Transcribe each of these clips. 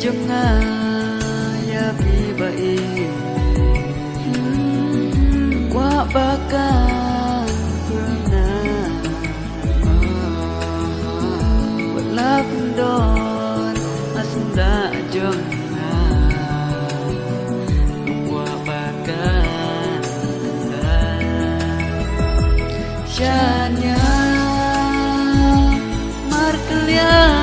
Jangan ya bibai Wak bakal pernah Walau kendor Asunda jangan Wak bakal pernah Syanya Markelian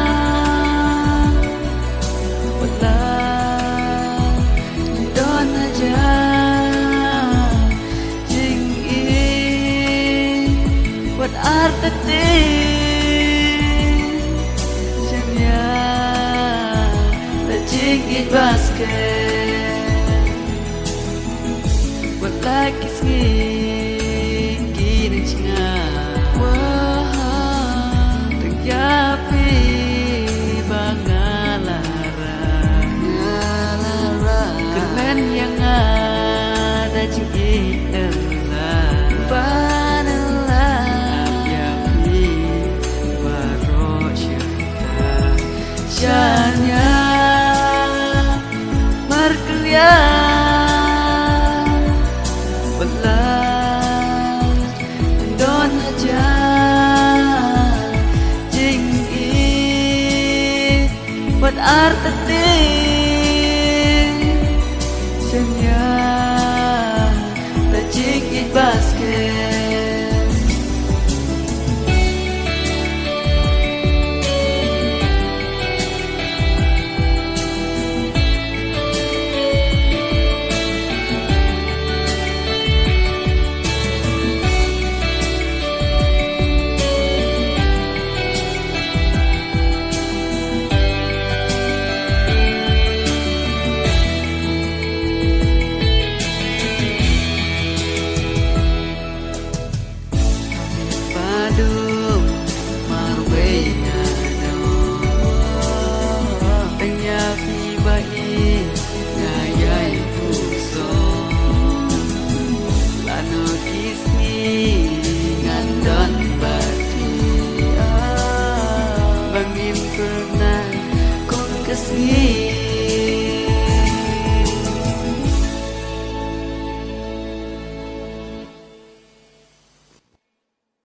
artetin Janya Lajingin basket Buat lagi sengin Ginang wah Terjapi Bangalarang Kemen yang ada Jingin Syanya Markelian Belah Don aja Jingin Buat artetin Syanya